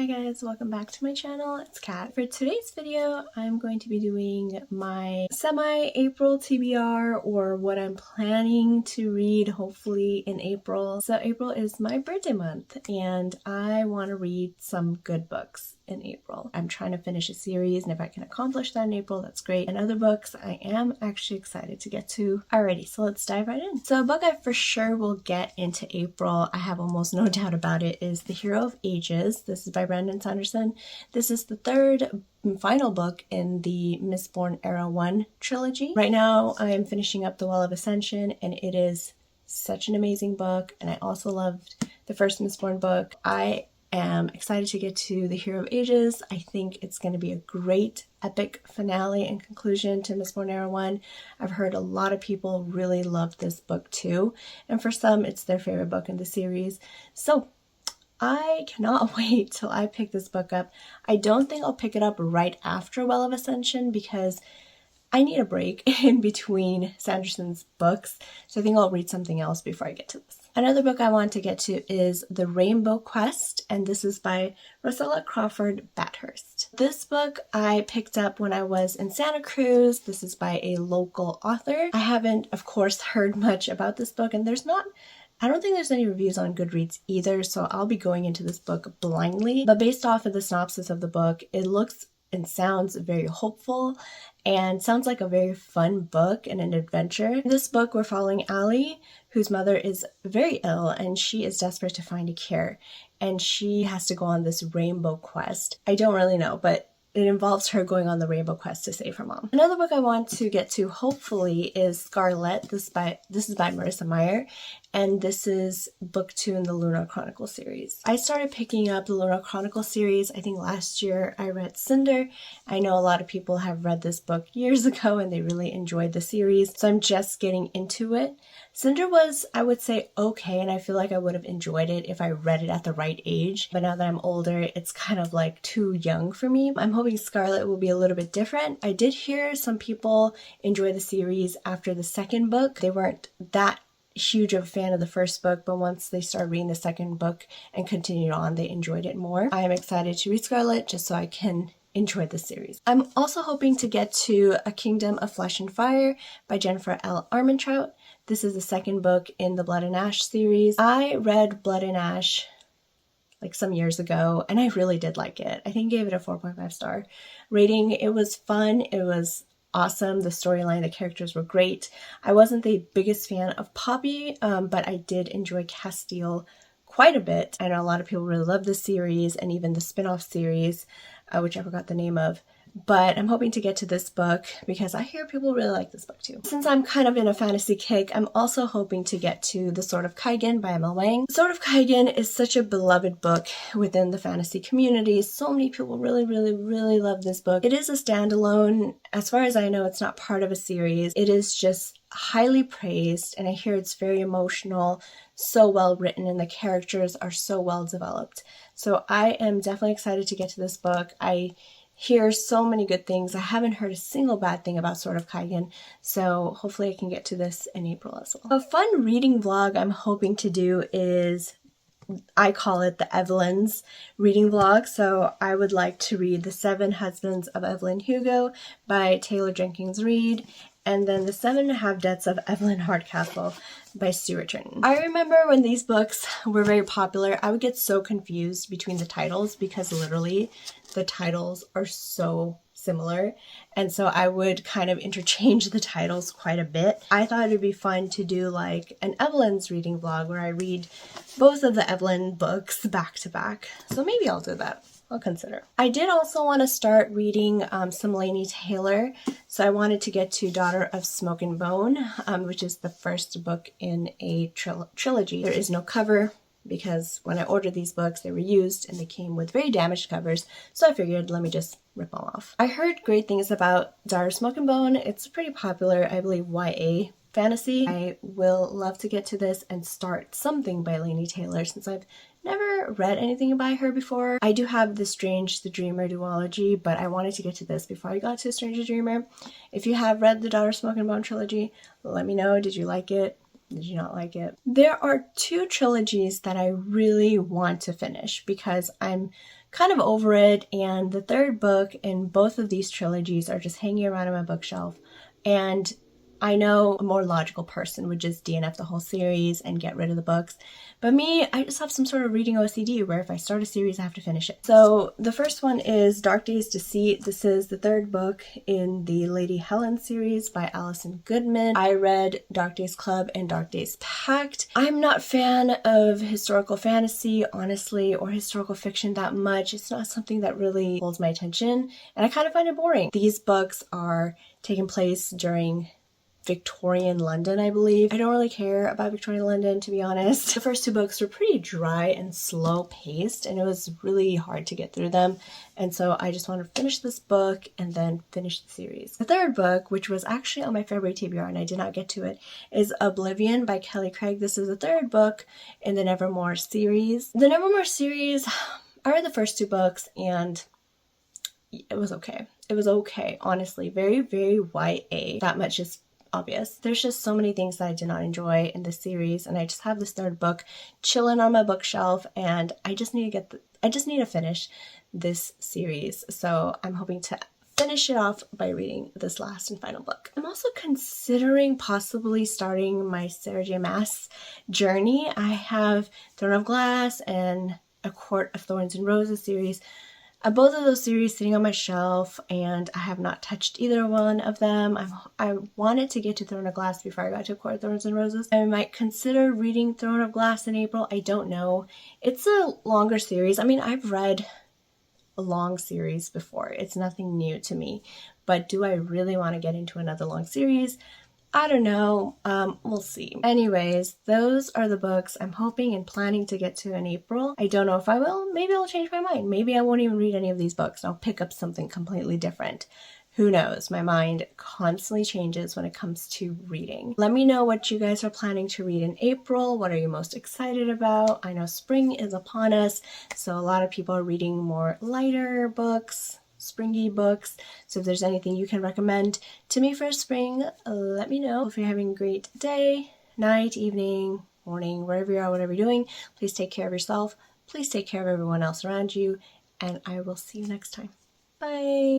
guys, welcome back to my channel. It's Kat. For today's video, I'm going to be doing my semi-April TBR, or what I'm planning to read hopefully in April. So April is my birthday month and I want to read some good books in April. I'm trying to finish a series, and if I can accomplish that in April, that's great. And other books I am actually excited to get to already. So let's dive right in. So a book I for sure will get into April, I have almost no doubt about it, is The Hero of Ages. This is by Brandon Sanderson. This is the third and final book in the Mistborn Era 1 trilogy. Right now I am finishing up The Well of Ascension, and it is such an amazing book, and I also loved the first Mistborn book. I am excited to get to The Hero of Ages. I think it's going to be a great epic finale and conclusion to Mistborn Era 1. I've heard a lot of people really love this book too, and for some it's their favorite book in the series. So I cannot wait till I pick this book up. I don't think I'll pick it up right after Well of Ascension because I need a break in between Sanderson's books, so I think I'll read something else before I get to this. Another book I want to get to is The Rainbow Quest, and this is by Rosella Crawford Bathurst. This book I picked up when I was in Santa Cruz. This is by a local author. I haven't, of course, heard much about this book, and I don't think there's any reviews on Goodreads either, so I'll be going into this book blindly. But based off of the synopsis of the book, it looks and sounds very hopeful and sounds like a very fun book and an adventure. In this book, we're following Allie, whose mother is very ill and she is desperate to find a cure, and she has to go on this rainbow quest. I don't really know, but it involves her going on the rainbow quest to save her mom. Another book I want to get to hopefully is Scarlet. This is by Marissa Meyer, and this is book 2 in the Lunar Chronicle series. I started picking up the Lunar Chronicle series, I think last year. I read Cinder. I know a lot of people have read this book years ago and they really enjoyed the series, so I'm just getting into it. Cinder was, I would say, okay, and I feel like I would have enjoyed it if I read it at the right age, but now that I'm older, it's kind of like too young for me. I'm hoping Scarlet will be a little bit different. I did hear some people enjoy the series after the second book. They weren't that huge of a fan of the first book, but once they started reading the second book and continued on, they enjoyed it more. I am excited to read Scarlet just so I can enjoy the series. I'm also hoping to get to A Kingdom of Flesh and Fire by Jennifer L. Armentrout. This is the second book in the Blood and Ash series. I read Blood and Ash like some years ago, and I really did like it. I think I gave it a 4.5 star rating. It was fun. It was awesome. The storyline, the characters were great. I wasn't the biggest fan of Poppy, but I did enjoy Castile quite a bit. I know a lot of people really love this series and even the spin-off series, which I forgot the name of. But I'm hoping to get to this book because I hear people really like this book too. Since I'm kind of in a fantasy kick, I'm also hoping to get to The Sword of Kaigen by Emma Wang. The Sword of Kaigen is such a beloved book within the fantasy community. So many people really love this book. It is a standalone. As far as I know, it's not part of a series. It is just highly praised, and I hear it's very emotional, so well written, and the characters are so well developed. So I am definitely excited to get to this book. I hear so many good things. I haven't heard a single bad thing about Sword of Kaigen, so hopefully I can get to this in April as well. A fun reading vlog I'm hoping to do is, I call it the Evelyn's reading vlog. So I would like to read The 7 Husbands of Evelyn Hugo by Taylor Jenkins Reid, and then The 7.5 Deaths of Evelyn Hardcastle by Stuart Turton. I remember when these books were very popular, I would get so confused between the titles because literally the titles are so similar, and so I would kind of interchange the titles quite a bit. I thought it'd be fun to do like an Evelyn's reading vlog where I read both of the Evelyn books back to back, so maybe I'll do that. I'll consider. I did also want to start reading some Laini Taylor, so I wanted to get to Daughter of Smoke and Bone, which is the first book in a trilogy. There is no cover because when I ordered these books, they were used and they came with very damaged covers, so I figured let me just rip them off. I heard great things about Daughter of Smoke and Bone. It's pretty popular, I believe, YA fantasy. I will love to get to this and start something by Laini Taylor since I've never read anything by her before. I do have The Strange the Dreamer duology, but I wanted to get to this before I got to Strange the Dreamer. If you have read the Daughter of Smoke and Bone trilogy, let me know. Did you like it? Did you not like it? There are 2 trilogies that I really want to finish because I'm kind of over it, and the third book in both of these trilogies are just hanging around on my bookshelf. And I know a more logical person would just DNF the whole series and get rid of the books. But me, I just have some sort of reading OCD where if I start a series, I have to finish it. So the first one is Dark Days Deceit. This is the third book in the Lady Helen series by Alison Goodman. I read Dark Days Club and Dark Days Pact. I'm not a fan of historical fantasy, honestly, or historical fiction that much. It's not something that really holds my attention, and I kind of find it boring. These books are taking place during Victorian London, I believe. I don't really care about Victorian London, to be honest. The first two books were pretty dry and slow paced, and it was really hard to get through them. And so I just want to finish this book and then finish the series. The third book, which was actually on my February TBR and I did not get to it, is Oblivion by Kelly Craig. This is the third book in the Nevermore series. The Nevermore series, I read the first two books and it was okay. It was okay, honestly. Very, very YA. That much is obvious. There's just so many things that I did not enjoy in this series, and I just have this third book chilling on my bookshelf, and I just need to finish this series. So I'm hoping to finish it off by reading this last and final book. I'm also considering possibly starting my Sarah J. Maas journey. I have Throne of Glass and A Court of Thorns and Roses series. Both of those series sitting on my shelf, and I have not touched either one of them. I wanted to get to Throne of Glass before I got to Court of Thorns and Roses. I might consider reading Throne of Glass in April. I don't know. It's a longer series. I mean, I've read a long series before. It's nothing new to me. But do I really want to get into another long series? I don't know. We'll see. Anyways, those are the books I'm hoping and planning to get to in April. I don't know if I will. Maybe I'll change my mind. Maybe I won't even read any of these books. I'll pick up something completely different. Who knows? My mind constantly changes when it comes to reading. Let me know what you guys are planning to read in April. What are you most excited about? I know spring is upon us, so a lot of people are reading more lighter books, springy books. So if there's anything you can recommend to me for spring, let me know. If you're having a great day, night, evening, morning, wherever you are, whatever you're doing, please take care of yourself. Please take care of everyone else around you, and I will see you next time. Bye.